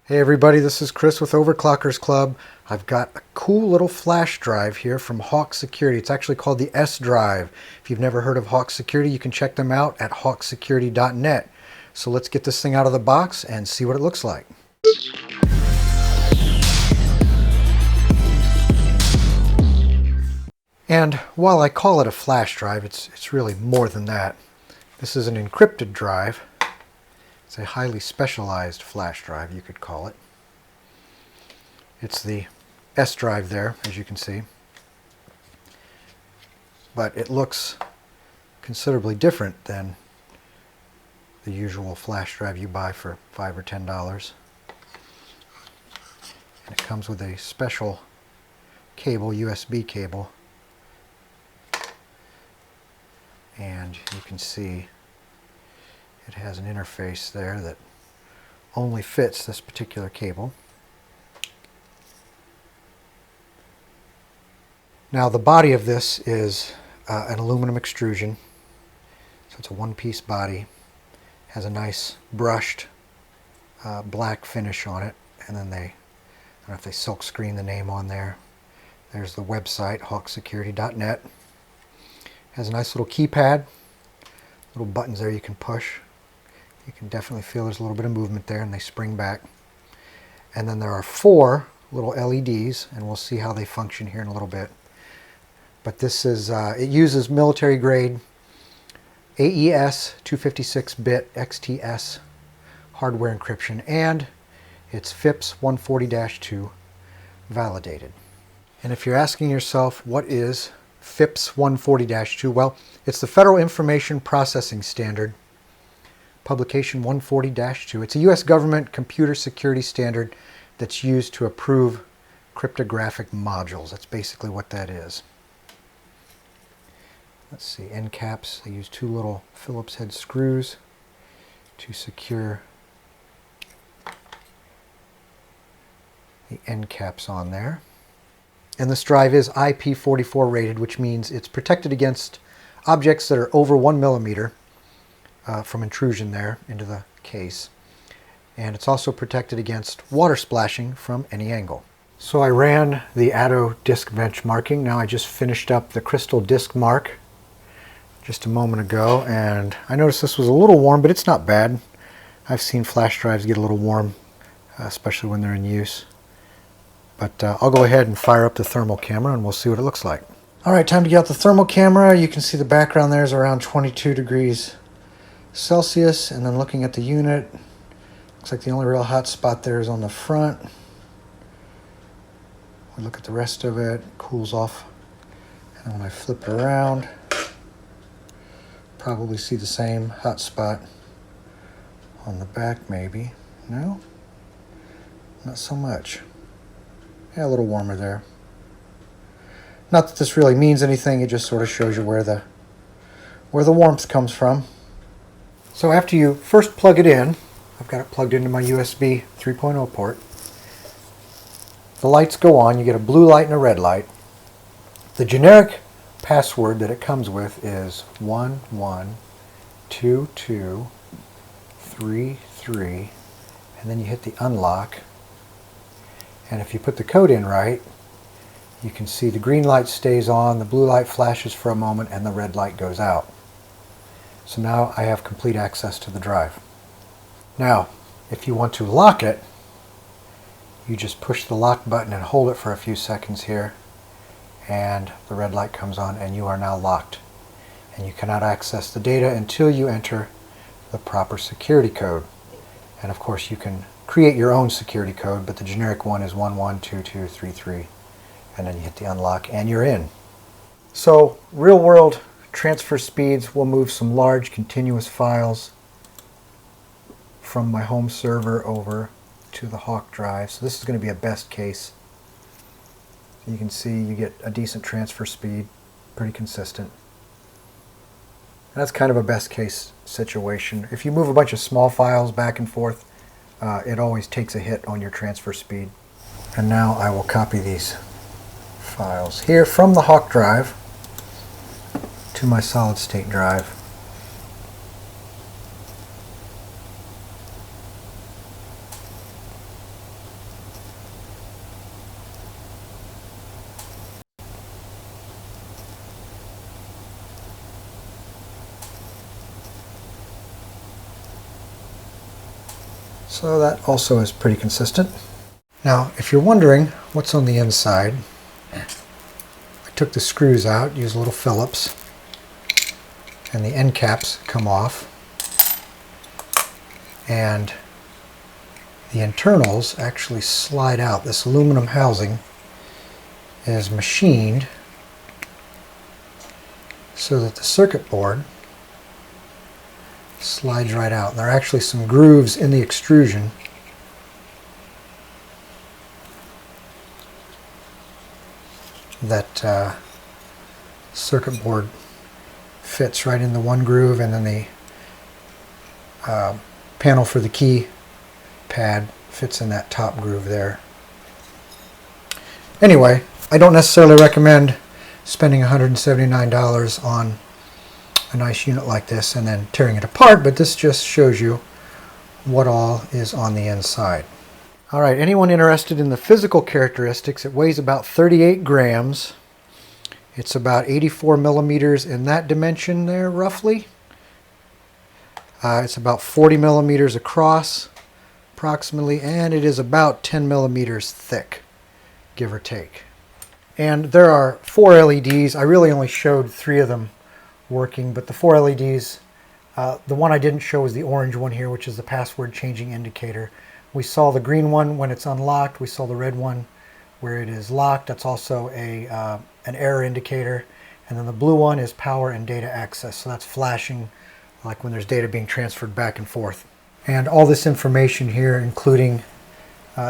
Hey everybody, this is Chris with Overclockersclub. I've got a cool little flash drive here from Hawk Security. It's actually called the SecuDrive. If you've never heard of Hawk Security, you can check them out at hawksecurity.net. So let's get this thing out of the box and see what it looks like. And while I call it a flash drive, it's really more than that. This is an encrypted drive. It's a highly specialized flash drive, you could call it. It's the S drive there, as you can see. But it looks considerably different than the usual flash drive you buy for $5 or $10. And it comes with a special cable, USB cable. And you can see it has an interface there that only fits this particular cable. Now the body of this is an aluminum extrusion, so it's a one-piece body. Has a nice brushed black finish on it, and then I don't know if they silk screen the name on there. There's the website, hawksecurity.net. Has a nice little keypad, little buttons there you can push. You can definitely feel there's a little bit of movement there, and they spring back. And then there are 4 little LEDs, and we'll see how they function here in a little bit. But this is, it uses military grade AES 256-bit XTS hardware encryption, and it's FIPS 140-2 validated. And if you're asking yourself, what is FIPS 140-2? Well, it's the Federal Information Processing Standard, publication 140-2. It's a U.S. government computer security standard that's used to approve cryptographic modules. That's basically what that is. Let's see, end caps. They use 2 little Phillips head screws to secure the end caps on there. And this drive is IP44 rated, which means it's protected against objects that are over 1 millimeter from intrusion there into the case. And it's also protected against water splashing from any angle. So I ran the Atto disk benchmarking. Now I just finished up the crystal disk mark just a moment ago, and I noticed this was a little warm, but it's not bad. I've seen flash drives get a little warm, especially when they're in use. But I'll go ahead and fire up the thermal camera and we'll see what it looks like. Alright, time to get out the thermal camera. You can see the background there is around 22 degrees Celsius, and then looking at the unit, looks like the only real hot spot there is on the front. We look at the rest of it, cools off, and then when I flip it around, probably see the same hot spot on the back maybe. No? Not so much. Yeah, a little warmer there. Not that this really means anything, it just sort of shows you where the warmth comes from. So after you first plug it in, I've got it plugged into my USB 3.0 port. The lights go on, you get a blue light and a red light. The generic password that it comes with is 112233, and then you hit the unlock. And if you put the code in right, you can see the green light stays on, the blue light flashes for a moment, and the red light goes out. So now I have complete access to the drive. Now, if you want to lock it, you just push the lock button and hold it for a few seconds here, and the red light comes on and you are now locked. And you cannot access the data until you enter the proper security code. And of course you can create your own security code, but the generic one is 112233, and then you hit the unlock and you're in. So real world transfer speeds will move some large continuous files from my home server over to the Hawk drive. So this is going to be a best case. You can see you get a decent transfer speed, pretty consistent. And that's kind of a best case situation. If you move a bunch of small files back and forth, it always takes a hit on your transfer speed. And now I will copy these files here from the Hawk drive to my solid state drive. So that also is pretty consistent. Now, if you're wondering what's on the inside, I took the screws out, used little Phillips, and the end caps come off. And the internals actually slide out. This aluminum housing is machined so that the circuit board slides right out. There are actually some grooves in the extrusion that circuit board fits right in the one groove, and then the panel for the key pad fits in that top groove there. Anyway, I don't necessarily recommend spending $179 on a nice unit like this and then tearing it apart, but this just shows you what all is on the inside. Alright, anyone interested in the physical characteristics, it weighs about 38 grams. It's about 84 millimeters in that dimension there, roughly. It's about 40 millimeters across, approximately, and it is about 10 millimeters thick, give or take. And there are 4 LEDs. I really only showed 3 of them working, but the 4 LEDs, the one I didn't show was the orange one here, which is the password changing indicator. We saw the green one when it's unlocked. We saw the red one where it is locked. That's also an error indicator. And then the blue one is power and data access. So that's flashing like when there's data being transferred back and forth. And all this information here, including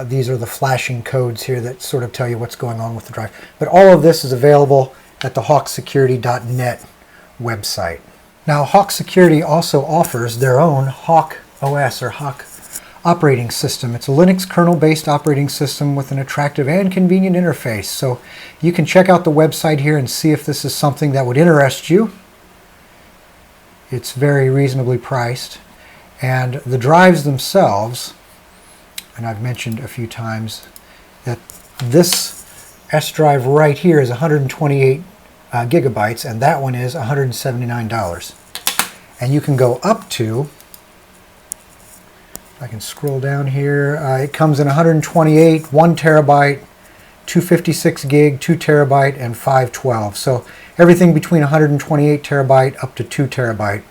these are the flashing codes here that sort of tell you what's going on with the drive. But all of this is available at the hawksecurity.net website. Now, Hawk Security also offers their own Hawk OS or Hawk operating system. It's a Linux kernel-based operating system with an attractive and convenient interface. So you can check out the website here and see if this is something that would interest you. It's very reasonably priced. And the drives themselves, and I've mentioned a few times that this S drive right here is 128 gigabytes, and that one is $179. And you can go up to, I can scroll down here, it comes in 128, 1 terabyte, 256 gig, 2 terabyte, and 512. So everything between 128 terabyte up to 2 terabyte.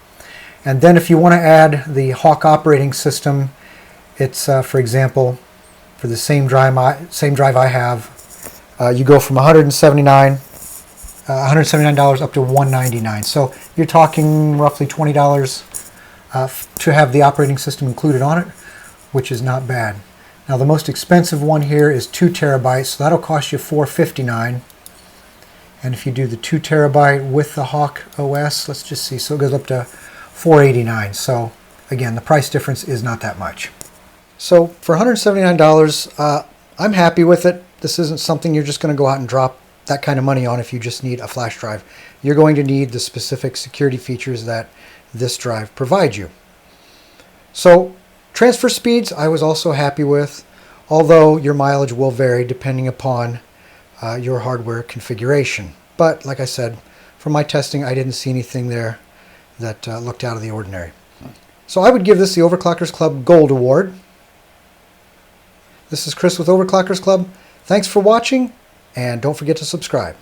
And then if you want to add the Hawk operating system, it's, for example, for the same drive I have, you go from $179 up to $199. So you're talking roughly $20 to have the operating system included on it, which is not bad. Now the most expensive one here is 2 terabytes, so that'll cost you $459. And if you do the 2 terabyte with the Hawk OS, let's just see, so it goes up to $489. So again, the price difference is not that much. So for $179, I'm happy with it. This isn't something you're just going to go out and drop that kind of money on if you just need a flash drive. You're going to need the specific security features that this drive provides you. So transfer speeds I was also happy with, although your mileage will vary depending upon your hardware configuration. But like I said, from my testing, I didn't see anything there that looked out of the ordinary. So I would give this the Overclockers Club Gold Award. This is Chris with Overclockers Club. Thanks for watching, and don't forget to subscribe.